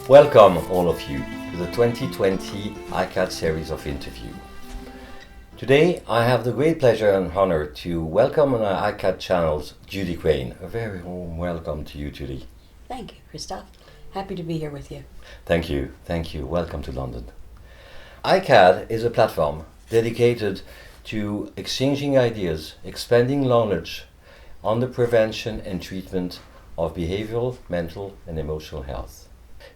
Welcome all of you to the 2020 iCAAD series of interview. Today I have the great pleasure and honor to welcome on our iCAAD channels Judy Crane. A very warm welcome to you, Judy. Thank you, Christophe. Happy to be here with you. Thank you. Welcome to London. iCAAD is a platform dedicated to exchanging ideas, expanding knowledge on the prevention and treatment of behavioral, mental and emotional health.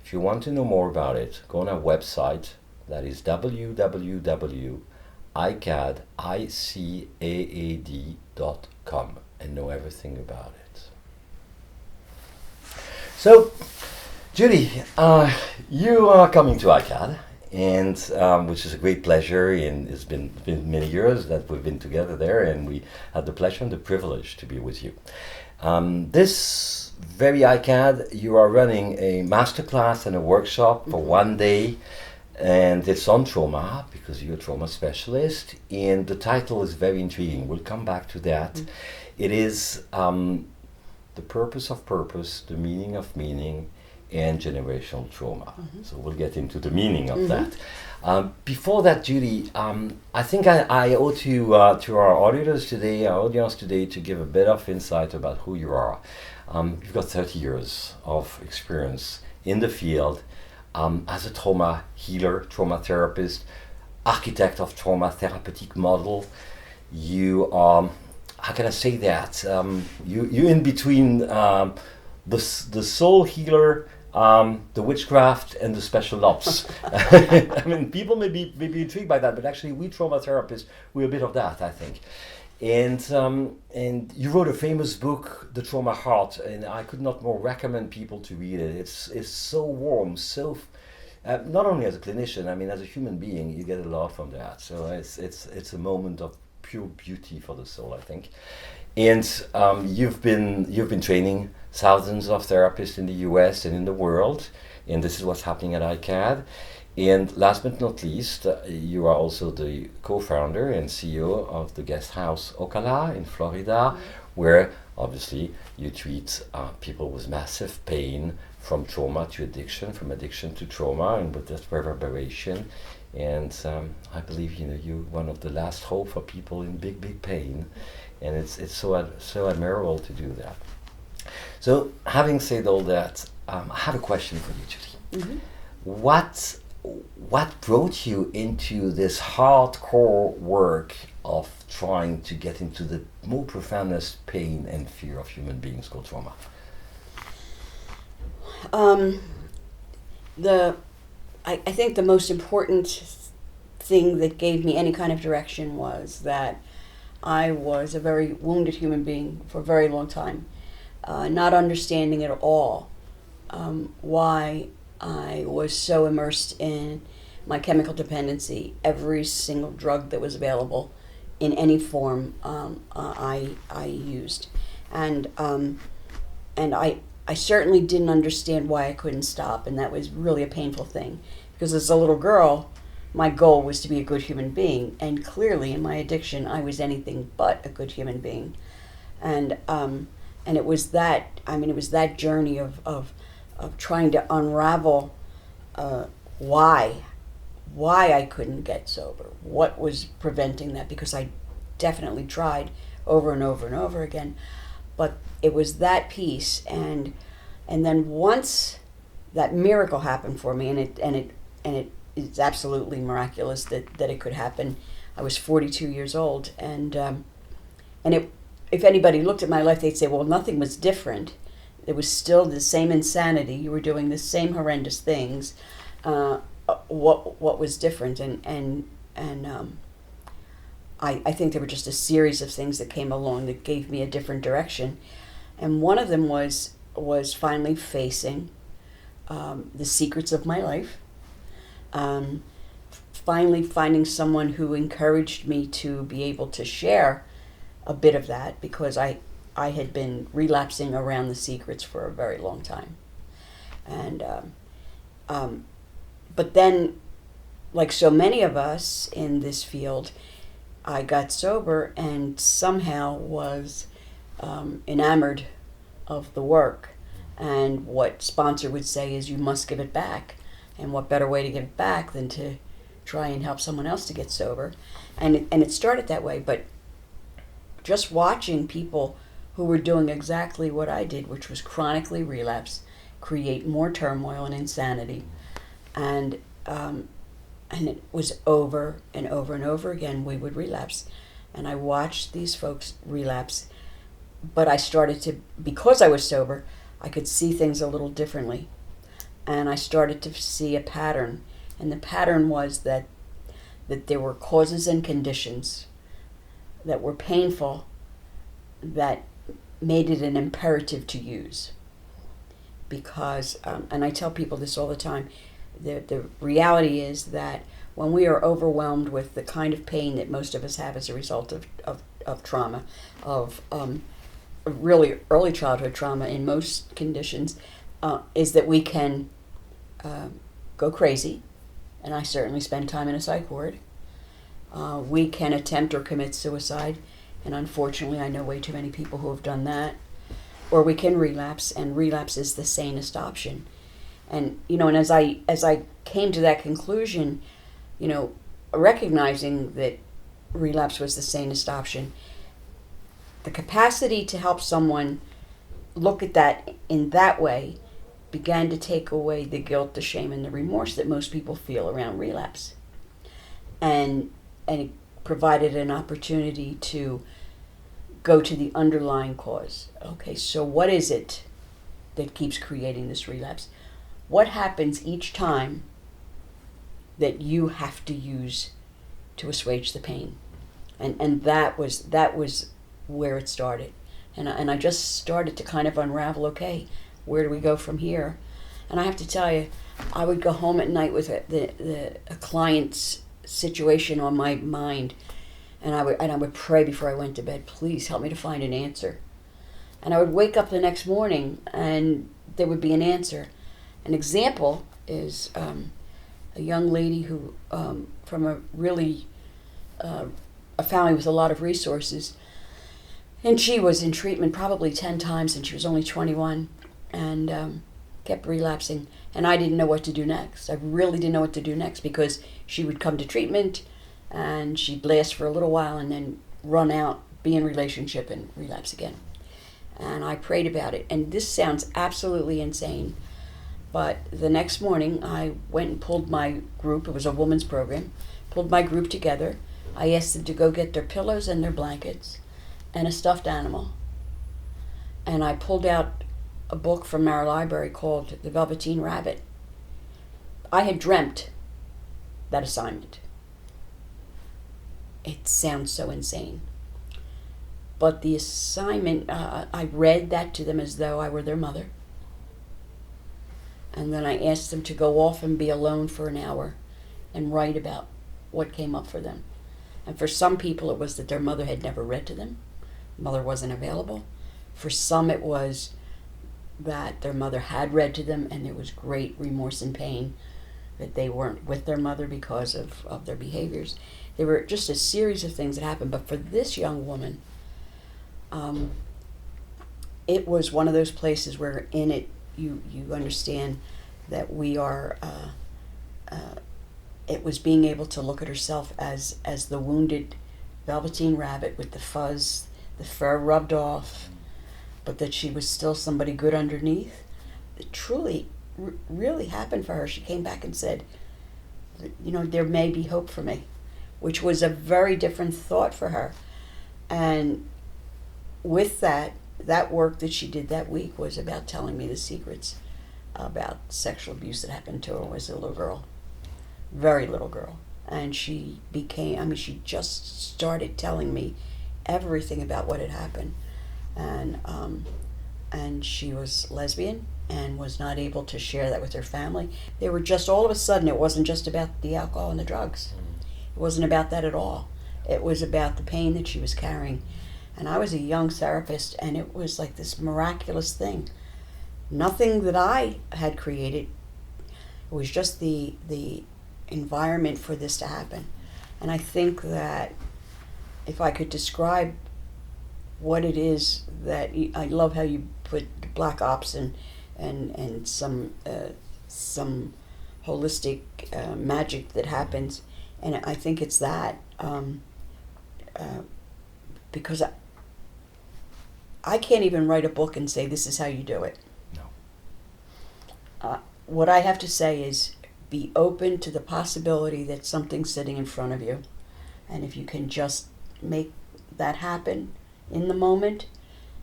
If you want to know more about it, go on our website, that is www.icaad.com, and know everything about it. So, Judy, you are coming to iCAAD, and which is a great pleasure, and it's been many years that we've been together there, and we had the pleasure and the privilege to be with you. This very iCAAD, you are running a masterclass and a workshop for one day, and it's on trauma because you're a trauma specialist, and the title is very intriguing. We'll come back to that. It is the purpose of purpose, the meaning of meaning, and generational trauma. So we'll get into the meaning of that. Before that, Judy, I think I owe to our audience today, to give a bit of insight about who you are. You've got 30 years of experience in the field as a trauma healer, trauma therapist, architect of trauma therapeutic model. You are, how can I say that? You in between the soul healer, the witchcraft and the special ops. I mean, people may be intrigued by that, but actually we trauma therapists, we're a bit of that, I think. And you wrote a famous book, The Trauma Heart, and I could not more recommend people to read it. It's so warm, so not only as a clinician, I mean as a human being, you get a lot from that. So it's a moment of pure beauty for the soul, I think. And you've been training thousands of therapists in the US and in the world, and this is what's happening at iCAAD. And last but not least, you are also the co-founder and CEO of the Guest House Ocala in Florida, where obviously you treat people with massive pain from trauma to addiction, from addiction to trauma, and with that reverberation. And I believe you're one of the last hope for people in big pain, and it's so admirable to do that. So, having said all that, I have a question for you, Judy. What brought you into this hardcore work of trying to get into the more profoundest pain and fear of human beings called trauma? I think the most important thing that gave me any kind of direction was that I was a very wounded human being for a very long time, not understanding at all why I was so immersed in my chemical dependency. Every single drug that was available in any form I used, and I certainly didn't understand why I couldn't stop, and that was really a painful thing, because as a little girl my goal was to be a good human being, and clearly in my addiction I was anything but a good human being, and it was that journey of trying to unravel why I couldn't get sober, what was preventing that, because I definitely tried over and over and over again, but it was that piece, and then once that miracle happened for me, and it's absolutely miraculous that it could happen. I was 42 years old, and if anybody looked at my life, they'd say, well, nothing was different. It was still the same insanity. You were doing the same horrendous things. What was different? And I think there were just a series of things that came along that gave me a different direction. And one of them was finally facing the secrets of my life. Finally finding someone who encouraged me to be able to share a bit of that, because I had been relapsing around the secrets for a very long time. And but then, like so many of us in this field, I got sober and somehow was enamored of the work And what sponsor would say is you must give it back. And what better way to give it back than to try and help someone else to get sober? And it started that way, but just watching people who were doing exactly what I did, which was chronically relapse, create more turmoil and insanity, and it was over and over and over again we would relapse. And I watched these folks relapse, but I started to, because I was sober, I could see things a little differently. And I started to see a pattern. And the pattern was that there were causes and conditions that were painful that made it an imperative to use. Because, and I tell people this all the time, the reality is that when we are overwhelmed with the kind of pain that most of us have as a result of trauma, of really early childhood trauma in most conditions, is that we can go crazy, and I certainly spend time in a psych ward. We can attempt or commit suicide, and unfortunately I know way too many people who have done that. Or we can relapse, and relapse is the sanest option. And and as I came to that conclusion, recognizing that relapse was the sanest option, the capacity to help someone look at that in that way began to take away the guilt, the shame, and the remorse that most people feel around relapse. And it provided an opportunity to go to the underlying cause. Okay, so what is it that keeps creating this relapse? What happens each time that you have to use to assuage the pain? And that was where it started. And I just started to kind of unravel, okay, where do we go from here? And I have to tell you, I would go home at night with a client's situation on my mind, and I would pray before I went to bed, please help me to find an answer. And I would wake up the next morning and there would be an answer. An example is a young lady who, from a really, a family with a lot of resources, and she was in treatment probably 10 times, and she was only 21, and kept relapsing. And I didn't know what to do next. I really didn't know what to do next, because she would come to treatment and she'd last for a little while and then run out, be in relationship, and relapse again. And I prayed about it. And this sounds absolutely insane, but the next morning I went and pulled my group, it was a women's program, pulled my group together. I asked them to go get their pillows and their blankets and a stuffed animal. And I pulled out a book from our library called The Velveteen Rabbit. I had dreamt that assignment. It sounds so insane. But the assignment, I read that to them as though I were their mother. And then I asked them to go off and be alone for an hour and write about what came up for them. And for some people it was that their mother had never read to them. Mother wasn't available. For some it was that their mother had read to them and there was great remorse and pain that they weren't with their mother because of their behaviors. There were just a series of things that happened. But for this young woman, it was one of those places where in it you understand that we are, it was being able to look at herself as the wounded velveteen rabbit with the fuzz, the fur rubbed off, but that she was still somebody good underneath. It truly, really happened for her. She came back and said, there may be hope for me, which was a very different thought for her. And with that work that she did that week was about telling me the secrets about sexual abuse that happened to her as a little girl, very little girl. And she she just started telling me everything about what had happened. And she was lesbian and was not able to share that with her family. They were just, all of a sudden, it wasn't just about the alcohol and the drugs. It wasn't about that at all. It was about the pain that she was carrying. And I was a young therapist, and it was like this miraculous thing. Nothing that I had created. It was just the environment for this to happen. And I think that if I could describe what it is that I love how you put black ops and and some holistic magic that happens, and I think it's that because I can't even write a book and say this is how you do it. No. What I have to say is be open to the possibility that something's sitting in front of you, and if you can just make that happen in the moment,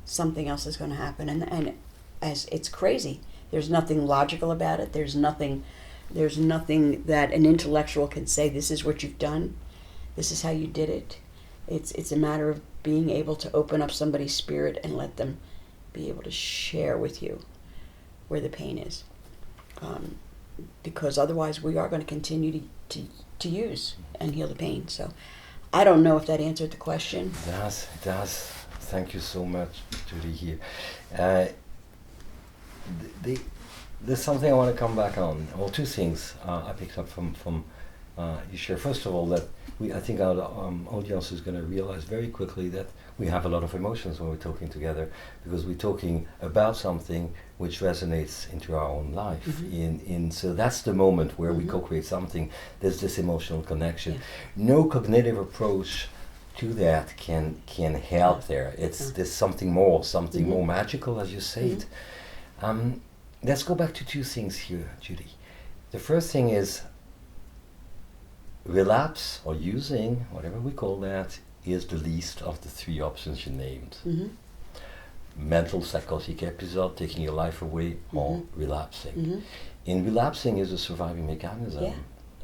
something else is going to happen. And as it's crazy, there's nothing logical about it. There's nothing that an intellectual can say, this is what you've done, this is how you did it. It's a matter of being able to open up somebody's spirit and let them be able to share with you where the pain is. Because otherwise we are going to continue to use and heal the pain. So I don't know if that answered the question. It does. Thank you so much, Judy, here. There's something I want to come back on. Well, two things I picked up from you share. First of all, that I think our audience is going to realize very quickly that we have a lot of emotions when we're talking together, because we're talking about something which resonates into our own life. Mm-hmm. So that's the moment where Mm-hmm. we co-create something. There's this emotional connection. Yeah. No cognitive approach to that can help there. There's something more Mm-hmm. magical, as you say it. Let's go back to two things here, Judy. The first thing is relapse, or using, whatever we call that, is the least of the three options you named. Mm-hmm. Mental psychotic episode, taking your life away, or relapsing. Mm-hmm. In relapsing is a surviving mechanism. Yeah.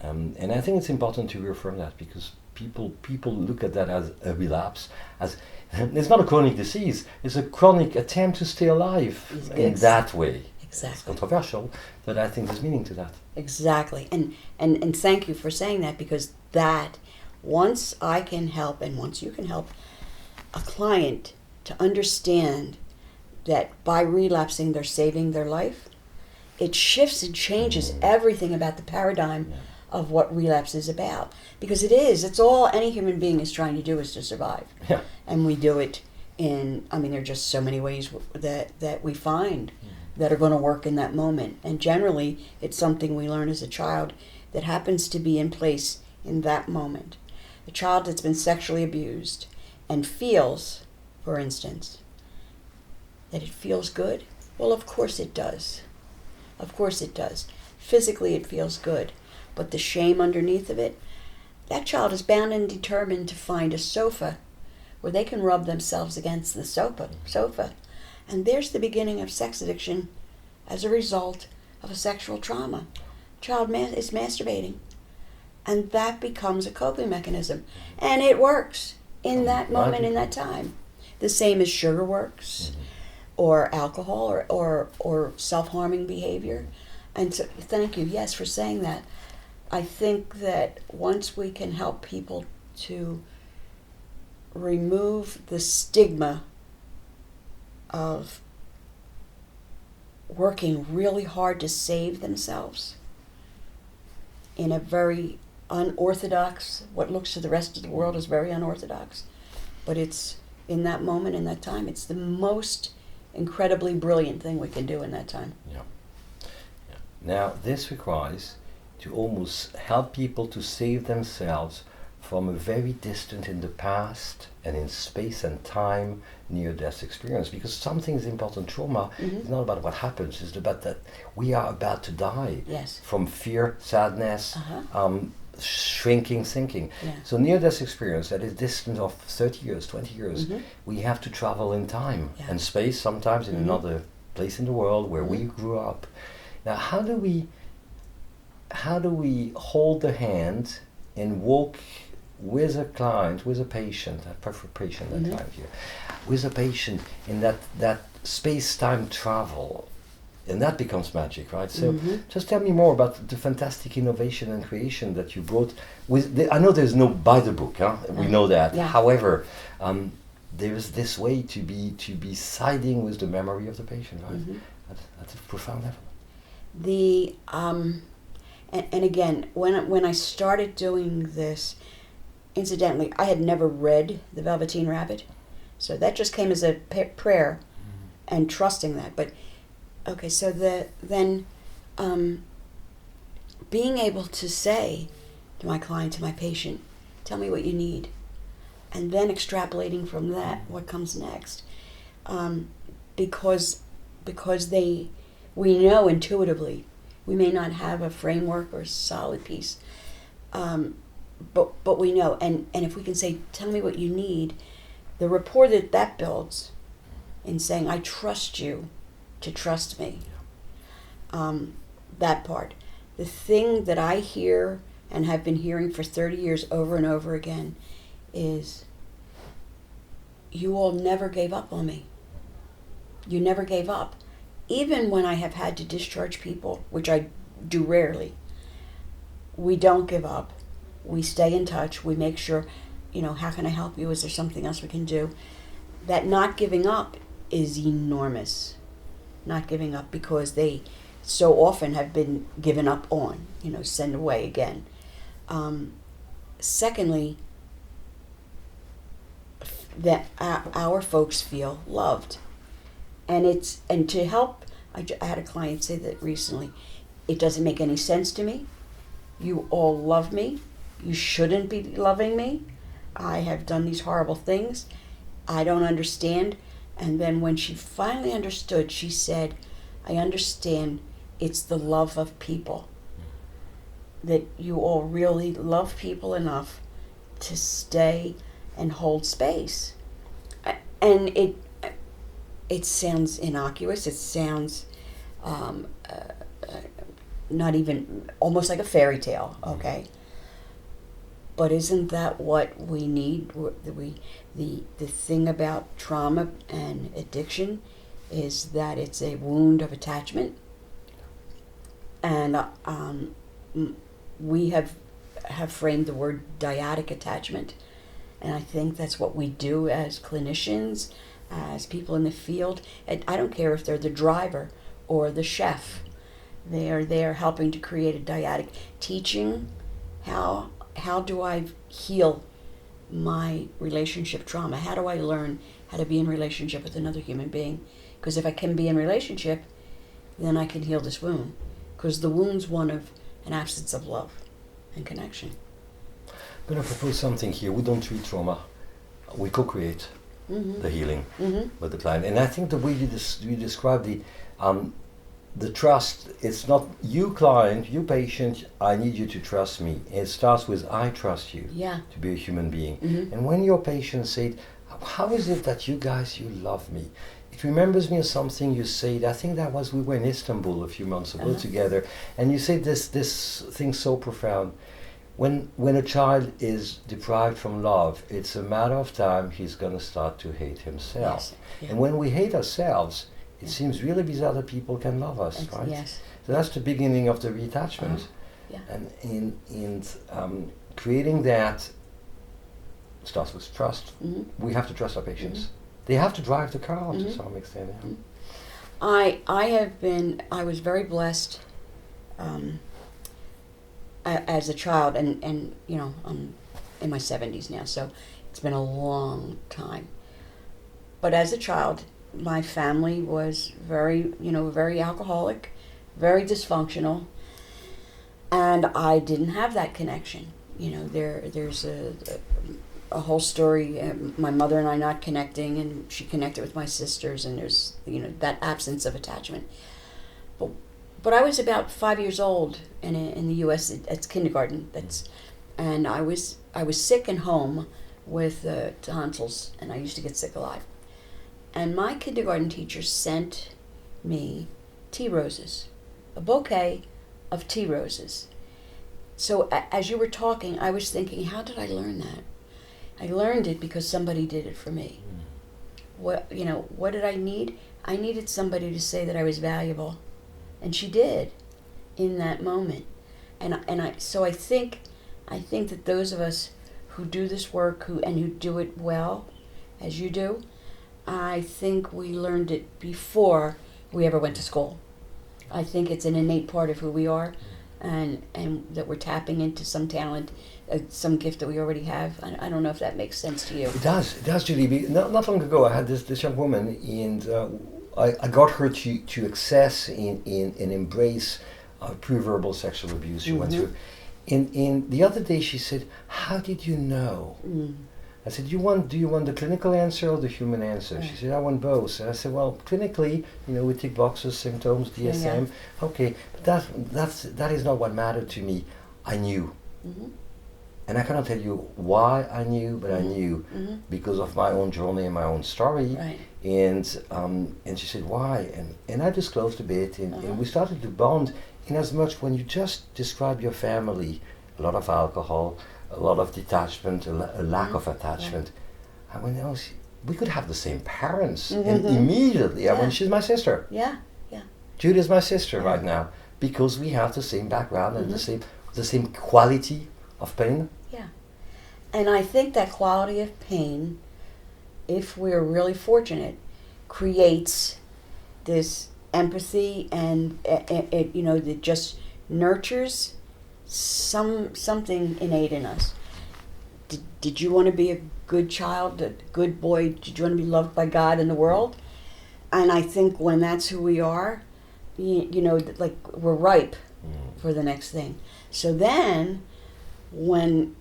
And I think it's important to reaffirm that, because people look at that as a relapse, as it's not a chronic disease, it's a chronic attempt to stay alive in that way. Exactly. It's controversial, but I think there's meaning to that. Exactly. And thank you for saying that, because that, once I can help, and once you can help a client to understand that by relapsing they're saving their life, it shifts and changes everything about the paradigm of what relapse is about. Because it's all any human being is trying to do is to survive. Yeah. And we do it there are just so many ways that we find that are going to work in that moment. And generally, it's something we learn as a child that happens to be in place in that moment. A child that's been sexually abused and feels, for instance, that it feels good. Well, of course it does. Of course it does. Physically, it feels good. But the shame underneath of it, that child is bound and determined to find a sofa where they can rub themselves against the sofa. And there's the beginning of sex addiction as a result of a sexual trauma. Child is masturbating. And that becomes a coping mechanism. And it works in that moment, in that time. The same as sugar works, or alcohol, or self-harming behavior. And so, thank you, yes, for saying that. I think that once we can help people to remove the stigma of working really hard to save themselves in a very unorthodox, what looks to the rest of the world is very unorthodox, but it's in that moment, in that time, it's the most incredibly brilliant thing we can do in that time. Yeah. Now, this requires to almost help people to save themselves from a very distant in the past and in space and time near-death experience, because something is important. Trauma is not about what happens, it's about that we are about to die. Yes. From fear, sadness, shrinking thinking. Yeah. So near-death experience that is distant of 30 years, 20 years, we have to travel in time and space, sometimes in another place in the world where we grew up. Now, how do we hold the hand and walk with a client, with a patient, I prefer patient at time here, with a patient in that space-time travel, and that becomes magic, right? So just tell me more about the fantastic innovation and creation that you brought. I know there's no by the book, huh? We know that. Yeah. However, there's this way to be siding with the memory of the patient, right? At a profound level. And again, when I started doing this, incidentally, I had never read The Velveteen Rabbit, so that just came as a prayer and trusting that. But Okay, so then being able to say to my client, to my patient, tell me what you need, and then extrapolating from that what comes next, because we know intuitively, we may not have a framework or a solid piece, but we know, and if we can say, tell me what you need, the rapport that builds in saying, I trust you to trust me, that part. The thing that I hear and have been hearing for 30 years over and over again is, you all never gave up on me. You never gave up. Even when I have had to discharge people, which I do rarely, we don't give up. We stay in touch. We make sure, how can I help you? Is there something else we can do? That not giving up is enormous. Not giving up, because they so often have been given up on, sent away again. Secondly, that our folks feel loved. And to help, I had a client say that recently, it doesn't make any sense to me. You all love me. You shouldn't be loving me. I have done these horrible things. I don't understand. And then when she finally understood, she said, I understand, it's the love of people. That you all really love people enough to stay and hold space. And it sounds innocuous. It sounds not even, almost like a fairy tale, okay? But isn't that what we need? The thing about trauma and addiction is that it's a wound of attachment. And we have framed the word dyadic attachment. And I think that's what we do as clinicians, as people in the field. And I don't care if they're the driver or the chef. They are there helping to create a dyadic, teaching how do I heal my relationship trauma? How do I learn how to be in relationship with another human being? Because if I can be in relationship, then I can heal this wound. Because the wound's one of an absence of love and connection. I'm going to propose something here. We don't treat trauma. We co-create the healing with the client. And I think the way you describe the trust, it's not you client, you patient, I need you to trust me. It starts with I trust you to be a human being. And when your patient said, how is it that you love me? It remembers me of something you said, I think that was, we were in Istanbul a few months ago together, and you said this thing so profound. When a child is deprived from love, it's a matter of time he's going to start to hate himself. Yes. Yeah. And when we hate ourselves, it seems really bizarre that people can love us, right? Yes. So that's the beginning of the reattachment. And in creating that starts with trust. We have to trust our patients. They have to drive the car to some extent. I was very blessed as a child, and I'm in my 70s now, so it's been a long time. But as a child, my family was very alcoholic, very dysfunctional, and I didn't have that connection. There's a whole story, my mother and I not connecting, and she connected with my sisters, and there's that absence of attachment. But I was about 5 years old, and in the U.S. It's kindergarten. And I was sick and home with tonsils, and I used to get sick a lot. And my kindergarten teacher sent me tea roses, a bouquet of tea roses. So as you were talking, I was thinking, how did I learn that? I learned it because somebody did it for me. What did I need? I needed somebody to say that I was valuable, and she did, in that moment. So I think that those of us who do this work, who do it well, as you do, I think we learned it before we ever went to school. I think it's an innate part of who we are, and that we're tapping into some talent, some gift that we already have. I don't know if that makes sense to you. It does, Judy. Not long ago, I had this young woman, and I got her to access and embrace pre-verbal sexual abuse she went Mm-hmm. through. In the other day, she said, "How did you know?" Mm. I said, do you want the clinical answer or the human answer?" She said, "I want both." And I said, "Well, clinically, we tick boxes, symptoms, DSM. Yeah. Okay, but that is not what mattered to me. I knew. Mm-hmm. And I cannot tell you why I knew, but I knew Mm-hmm. because of my own journey and my own story. Right. And she said, "Why?" And I disclosed a bit, and we started to bond. In as much when you just describe your family, a lot of alcohol, a lot of detachment, a lack of attachment. I went, we could have the same parents. And immediately I went, she's my sister. Yeah. Judy is my sister right now because we have the same background and the same quality of pain. Yeah. And I think that quality of pain, if we're really fortunate, creates this empathy, and that just nurtures something innate in us. Did you want to be a good child, a good boy? Did you want to be loved by God and the world? And I think when that's who we are, like we're ripe for the next thing. So then, when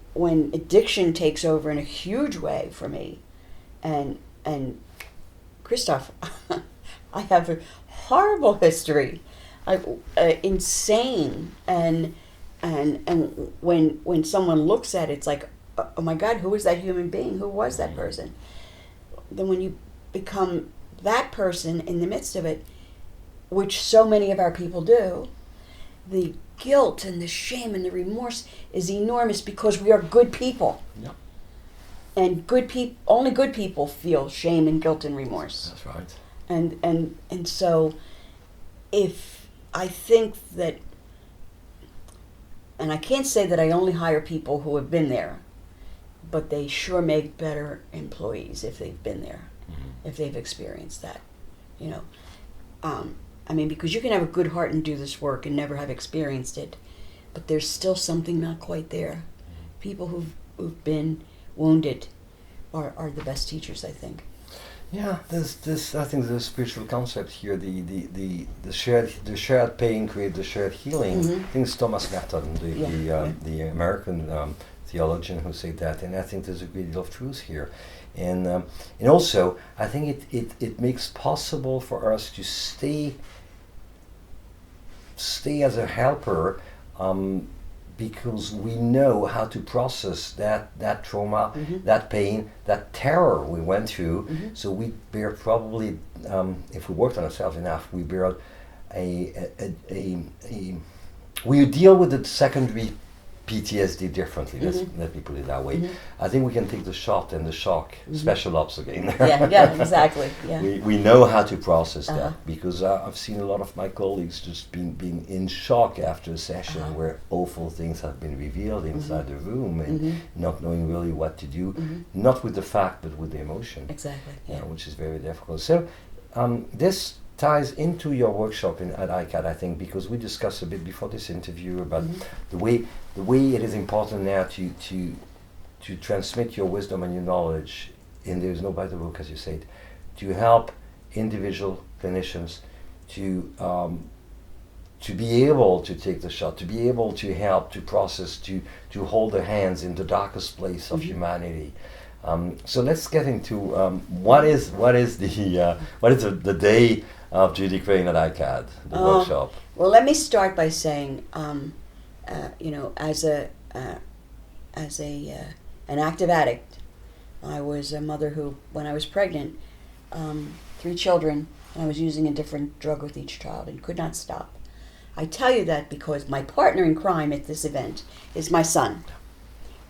addiction takes over in a huge way for me, and Christophe, I have a horrible history, insane, and when someone looks at it, it's like, oh my God, who was that human being? Who was that person? Then when you become that person in the midst of it, which so many of our people do, the guilt and the shame and the remorse is enormous because we are good people. Yep. And only good people feel shame and guilt and remorse. That's right. And so if I think that, and I can't say that I only hire people who have been there, but they sure make better employees if they've been there, if they've experienced that, because you can have a good heart and do this work and never have experienced it, but there's still something not quite there. People who've been wounded are the best teachers, I think. Yeah, there's I think there's a spiritual concept here. The shared pain creates the shared healing. I think it's Thomas Merton, the American theologian, who said that, and I think there's a great deal of truth here. And also I think it makes possible for us to stay as a helper, because we know how to process that trauma, that pain, that terror we went through. So we bear probably, if we worked on ourselves enough, we bear we deal with the secondary PTSD differently. Let me put it that way. I think we can take the shot and the shock, special ops again. Yeah, exactly. Yeah. We know how to process that, because I've seen a lot of my colleagues just being in shock after a session where awful things have been revealed inside the room, and not knowing really what to do, not with the fact but with the emotion. Exactly. Yeah. Which is very difficult. So this ties into your workshop at iCAAD, I think, because we discussed a bit before this interview about the way it is important now to transmit your wisdom and your knowledge, and there's no better book, as you said, to help individual clinicians to be able to take the shot, to be able to help, to process, to hold their hands in the darkest place of humanity. So let's get into what is the day of Judy Crane at iCAAD, the workshop. Well, let me start by saying, as an active addict, I was a mother who, when I was pregnant, 3 children, and I was using a different drug with each child and could not stop. I tell you that because my partner in crime at this event is my son.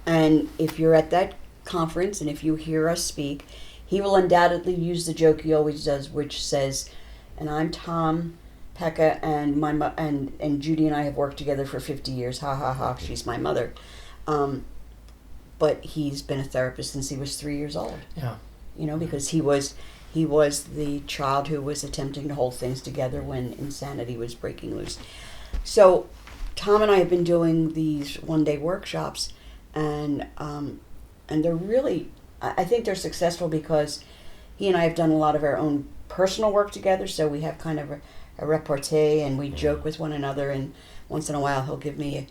And if you're at that conference and if you hear us speak, he will undoubtedly use the joke he always does, which says, and I'm Tom Pekka, and and Judy and I have worked together for 50 years. Ha ha ha! She's my mother. But he's been a therapist since he was 3 years old. Yeah. Because he was the child who was attempting to hold things together when insanity was breaking loose. So Tom and I have been doing these one-day workshops, and they're really, I think they're successful because he and I have done a lot of our own personal work together, so we have kind of a repartee, and we joke with one another, and once in a while he'll give me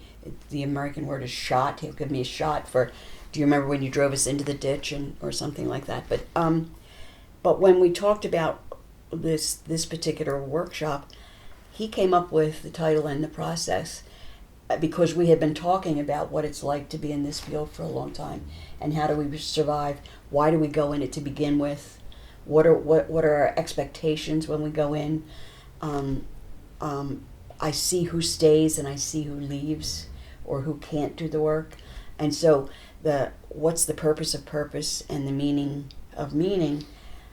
the American word is shot. He'll give me a shot for, do you remember when you drove us into the ditch, or something like that. But when we talked about this particular workshop, he came up with the title and the process because we had been talking about what it's like to be in this field for a long time, and how do we survive, why do we go in it to begin with, what are our expectations when we go in. I see who stays and I see who leaves or who can't do the work. And so what's the purpose of purpose and the meaning of meaning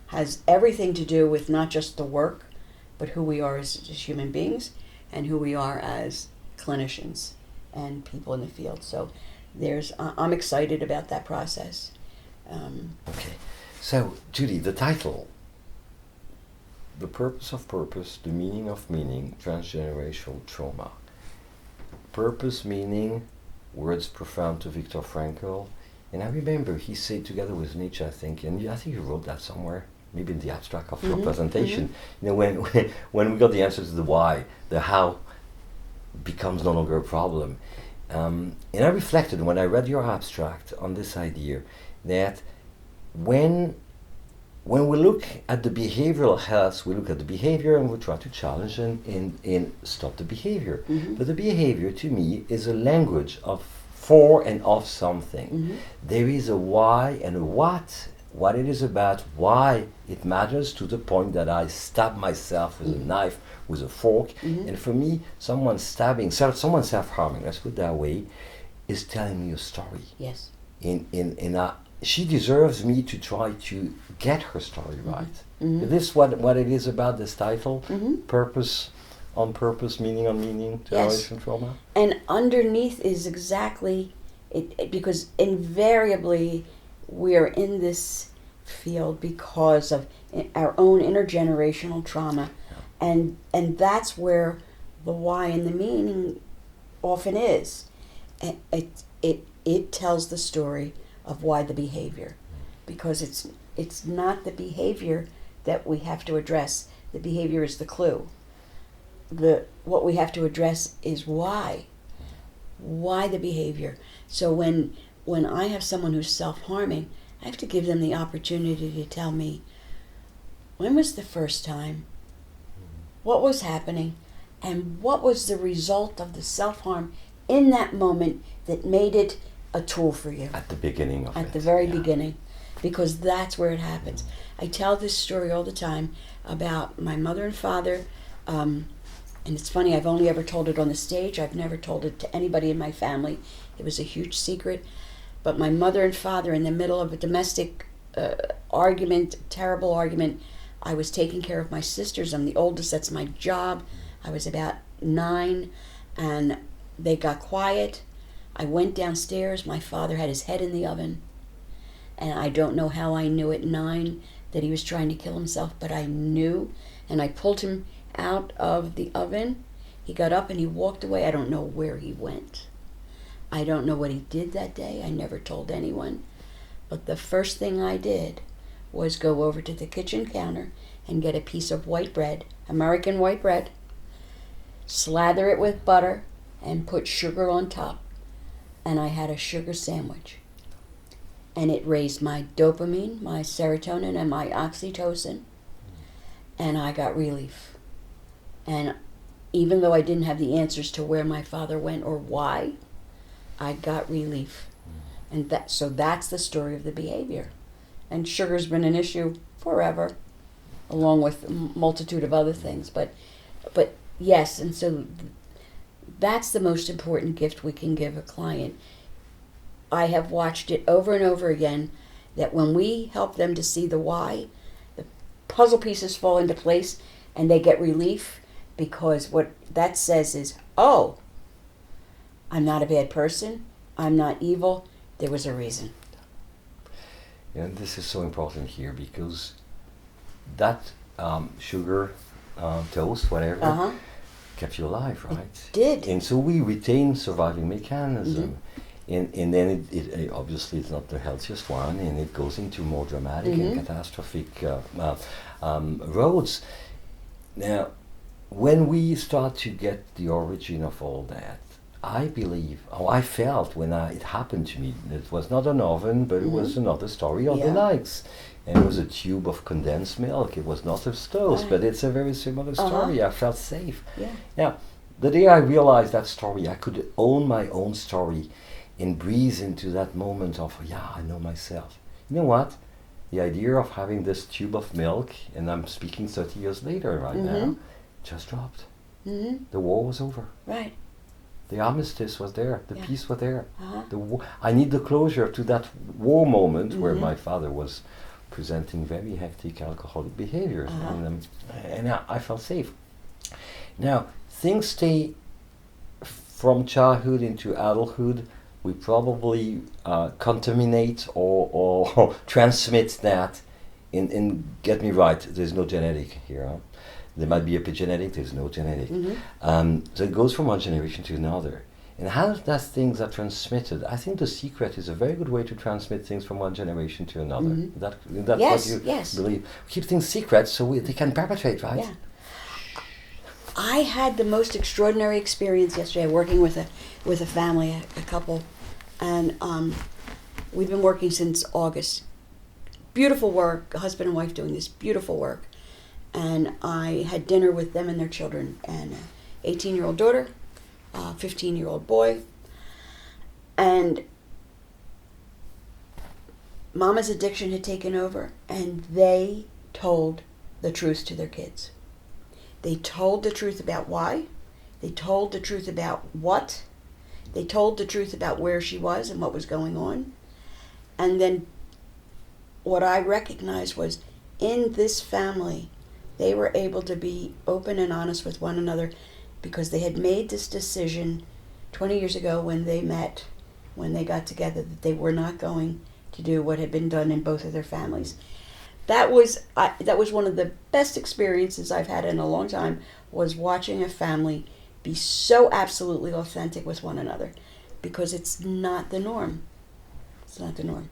has everything to do with not just the work, but who we are as human beings and who we are as clinicians and people in the field. So I'm excited about that process. Okay. So, Judy, the title, The Purpose of Purpose, The Meaning of Meaning, Transgenerational Trauma. Purpose, meaning, words profound to Viktor Frankl. And I remember he said together with Nietzsche, I think, and I think you wrote that somewhere, maybe in the abstract of your presentation. You know, when we got the answer to the why, the how becomes no longer a problem. And I reflected when I read your abstract on this idea that when we look at the behavioral health, we look at the behavior and we try to challenge and stop the behavior. But the behavior, to me, is a language for and of something. There is a why and a what it is about, why it matters, to the point that I stab myself with a knife, with a fork. And for me, someone self-harming, let's put it that way, is telling me a story. Yes. She deserves me to try to get her story right. Is this what it is about, this title? Purpose on purpose, meaning on meaning, generation trauma? And underneath is exactly it, because invariably we are in this field because of our own intergenerational trauma. And that's where the why and the meaning often is. And it tells the story of why the behavior, because it's not the behavior that we have to address. The behavior is the clue. What we have to address is why the behavior. So when I have someone who's self-harming, I have to give them the opportunity to tell me, when was the first time, what was happening, and what was the result of the self-harm in that moment that made it a tool for you. At the beginning of it. At the very beginning, because that's where it happens. I tell this story all the time about my mother and father, and it's funny, I've only ever told it on the stage. I've never told it to anybody in my family. It was a huge secret. But my mother and father, in the middle of a domestic argument, terrible argument, I was taking care of my sisters. I'm the oldest, that's my job. I was about 9, and they got quiet. I went downstairs. My father had his head in the oven, and I don't know how I knew at 9 that he was trying to kill himself, but I knew, and I pulled him out of the oven. He got up and he walked away. I don't know where he went. I don't know what he did that day. I never told anyone. But the first thing I did was go over to the kitchen counter and get a piece of white bread, American white bread, slather it with butter, and put sugar on top. And I had a sugar sandwich. And it raised my dopamine, my serotonin, and my oxytocin. And I got relief. And even though I didn't have the answers to where my father went or why, I got relief. And so that's the story of the behavior. And sugar's been an issue forever, along with a multitude of other things. But yes, and so that's the most important gift we can give a client. I have watched it over and over again, that when we help them to see the why, the puzzle pieces fall into place and they get relief, because what that says is, oh, I'm not a bad person, I'm not evil, there was a reason. And this is so important here, because that sugar toast, whatever, kept you alive, right? It did. And so we retain surviving mechanism. and then it obviously it's not the healthiest one, and it goes into more dramatic and catastrophic roads. Now, when we start to get the origin of all that, I believe, I felt when it happened to me, it was not an oven, but it was another story of the likes. And it was a tube of condensed milk. It was not a stove, but it's a very similar story. I felt safe. Yeah. Now, the day I realized that story, I could own my own story and breathe into that moment of, I know myself. You know what? The idea of having this tube of milk, and I'm speaking 30 years later right now, just dropped. The war was over. Right. The armistice was there. The peace was there. I need the closure to that war moment where my father was presenting very hectic alcoholic behaviors, and I felt safe. Now, things stay from childhood into adulthood. We probably contaminate or transmit that. And get me right, there's no genetic here. Huh? There might be epigenetic, there's no genetic. So it goes from one generation to another. And how those things are transmitted, I think the secret is a very good way to transmit things from one generation to another. That's what you believe. We keep things secret so they can perpetrate, right? Yeah. I had the most extraordinary experience yesterday working with a family, a couple, and we've been working since August. Beautiful work, husband and wife doing this beautiful work. And I had dinner with them and their children, and an 18-year-old daughter, a 15-year-old boy. And Mama's addiction had taken over, and they told the truth to their kids. They told the truth about why. They told the truth about what. They told the truth about where she was and what was going on. And then what I recognized was in this family, they were able to be open and honest with one another because they had made this decision 20 years ago when they met, when they got together, that they were not going to do what had been done in both of their families. That was one of the best experiences I've had in a long time, was watching a family be so absolutely authentic with one another, because it's not the norm. It's not the norm.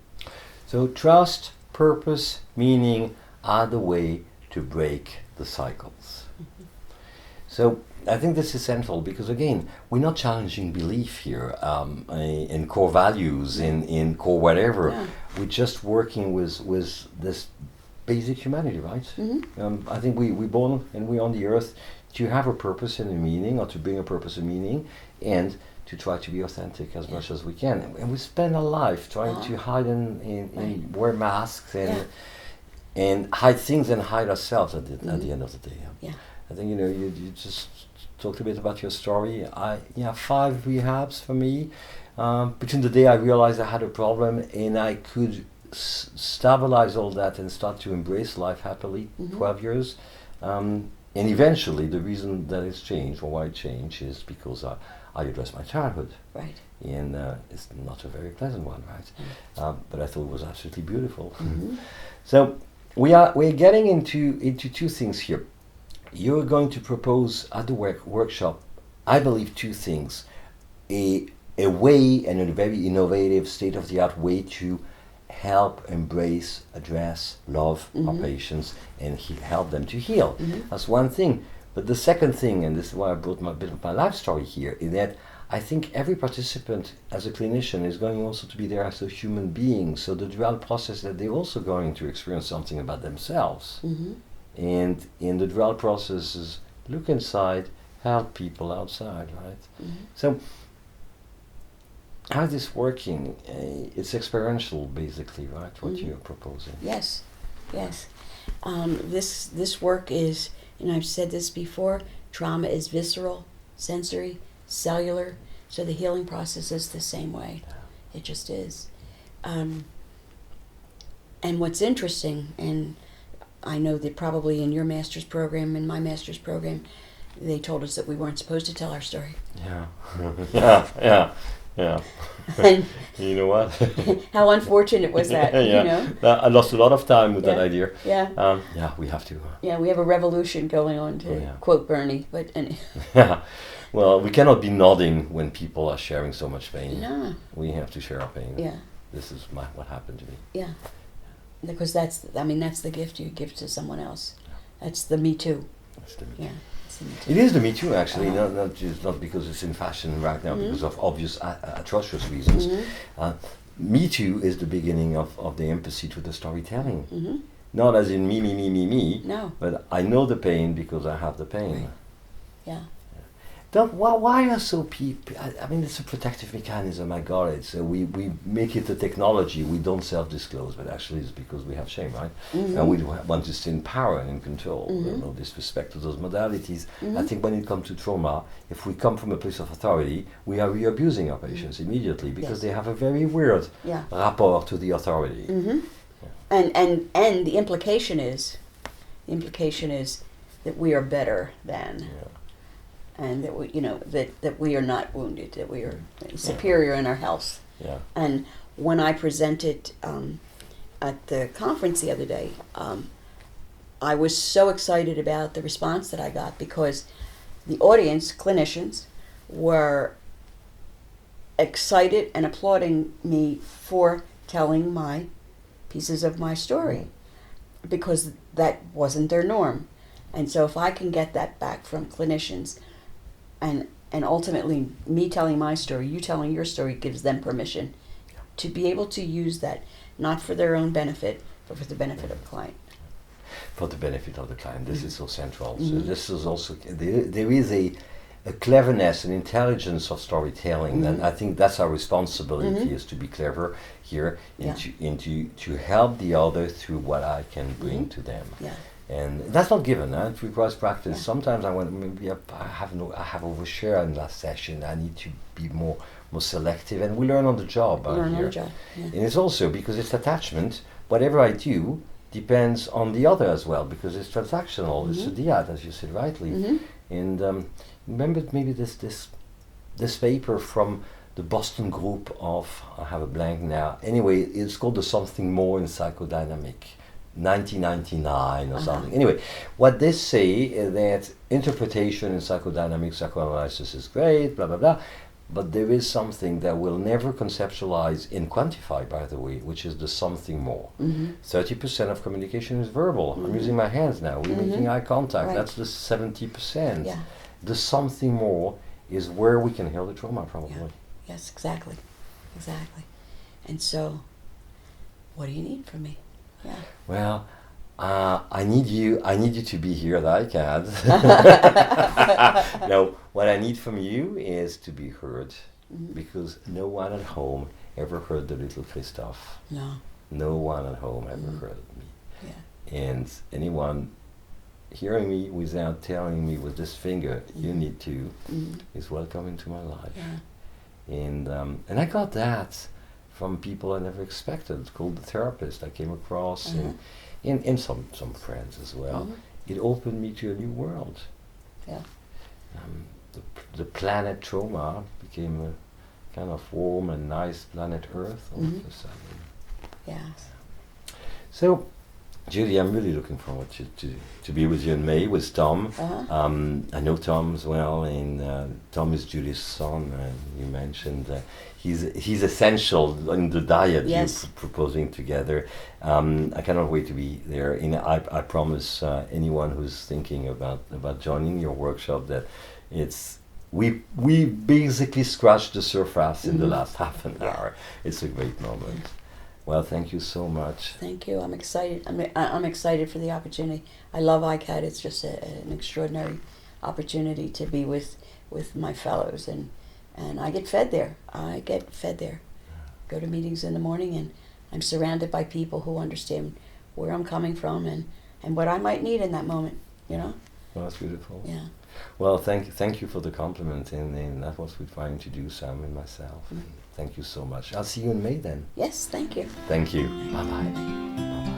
So trust, purpose, meaning are the way to break the cycles. So I think this is central because, again, we're not challenging belief here in core values, in core whatever. Yeah. We're just working with this basic humanity, right? I think we're born and we're on the earth to have a purpose and a meaning, or to bring a purpose and meaning, and to try to be authentic as much as we can. And we spend our life trying to hide and wear masks and hide things and hide ourselves at the end of the day. Yeah. I think, you just talked a bit about your story. 5 rehabs for me. Between the day I realized I had a problem and I could stabilize all that and start to embrace life happily, 12 years. And eventually the reason that it's changed, or why it changed, is because I addressed my childhood. Right. And it's not a very pleasant one, right? But I thought it was absolutely beautiful. So we're getting into two things here. You're going to propose at the workshop, I believe, two things. A way, and a very innovative, state-of-the-art way to help, embrace, address, love our patients and help them to heal. That's one thing. But the second thing, and this is why I brought a bit of my life story here, is that I think every participant as a clinician is going also to be there as a human being. So the dual process that they're also going to experience something about themselves. And in the dual process is look inside, help people outside, right? So how's this working? It's experiential, basically, right? What you're proposing. Yes. This work is, and I've said this before, trauma is visceral, sensory, cellular. So the healing process is the same way. It just is. And what's interesting, and I know that probably in your master's program, in my master's program, they told us that we weren't supposed to tell our story. Yeah. Yeah. And You know what? how unfortunate was that, Yeah. you know? I lost a lot of time with that Yeah. idea. Yeah. Yeah, we have to. Yeah, we have a revolution going on, to Yeah. quote Bernie. But Yeah. Well, we cannot be nodding when people are sharing so much pain. no, We have to share our pain. yeah, This is what happened to me. yeah. Because that's the gift you give to someone else. That's the Me Too. That's the Me Too. Yeah, it's the Me Too. It is the Me Too, actually, Uh-huh. not because it's in fashion right now, Mhm. because of obvious atrocious reasons. Mhm. Me Too is the beginning of the empathy to the storytelling. Mhm. Not as in me, No. but I know the pain because I have the pain. Right. Yeah. Why are so people? I mean, it's a protective mechanism. I got it. So we make it a technology. We don't self-disclose, but actually, it's because we have shame, right? Mhm. And we want to stay in power and in control. Mhm. No disrespect to those modalities. I Mhm. think when it comes to trauma, if we come from a place of authority, we are re-abusing our patients immediately because Yes. they have a very weird Yeah. rapport to the authority. Mm-hmm. And the implication is that we are better than, Yeah. and that we, that we are not wounded, that we are superior in our health. Yeah. And when I presented at the conference the other day, I was so excited about the response that I got, because the audience, clinicians, were excited and applauding me for telling my pieces of my story, because that wasn't their norm. And so if I can get that back from clinicians, and ultimately me telling my story, you telling your story, gives them permission to be able to use that, not for their own benefit, but for the benefit of the client. For the benefit of the client, this is so central. So Mhm. this is also there is a cleverness and intelligence of storytelling, and I think that's our responsibility, is to be clever here and to help the other through what I can bring to them. Yeah. And that's not given. It requires practice. Yeah. Sometimes I want maybe I have overshare in last session. I need to be more selective, and we learn on the job Learn on here. the job. Yeah. And it's also because it's attachment. Whatever I do depends on the other as well, because it's transactional. It's a diad, as you said rightly. Mhm. And remember maybe this paper from the Boston group of, I have a blank now. Anyway, it's called the Something More in Psychodynamic, 1999 or something. Anyway, what they say is that interpretation in psychodynamic psychoanalysis is great, blah blah blah, but there is something that we'll never conceptualize and quantify, by the way, which is the something more. 30% of communication is verbal. I'm using my hands now. We're making eye contact. Right. That's the 70%. Yeah. The something more is where we can heal the trauma, probably. Yeah. Yes, exactly. And so, what do you need from me? Yeah. Well, I need you to be here at iCAAD. No, what I need from you is to be heard, because no one at home ever heard the little Christophe. No. No one at home ever heard me. Yeah. And anyone hearing me without telling me with this finger, you need to, is welcome into my life. Yeah. And I got that from people I never expected, called the therapist I came across, and some friends as well. It opened me to a new world. Yeah. The planet trauma became a kind of warm and nice planet Earth all of a sudden. Yes. So, Judy, I'm really looking forward to be with you in May with Tom. I know Tom as well, and Tom is Judy's son. You mentioned he's essential in the diet you're proposing together. I cannot wait to be there. And I promise anyone who's thinking about joining your workshop that we basically scratched the surface in the last half an hour. It's a great moment. Well, thank you so much. Thank you. I'm excited. I'm excited for the opportunity. I love iCAAD. It's just an extraordinary opportunity to be with my fellows, and I get fed there. Go to meetings in the morning, and I'm surrounded by people who understand where I'm coming from and what I might need in that moment. You know. Well, that's beautiful. Yeah. Well, thank you for the compliment, and that's what we're trying to do, Sam and myself. Thank you so much. I'll see you in May then. Yes. Thank you. Thank you. Bye bye.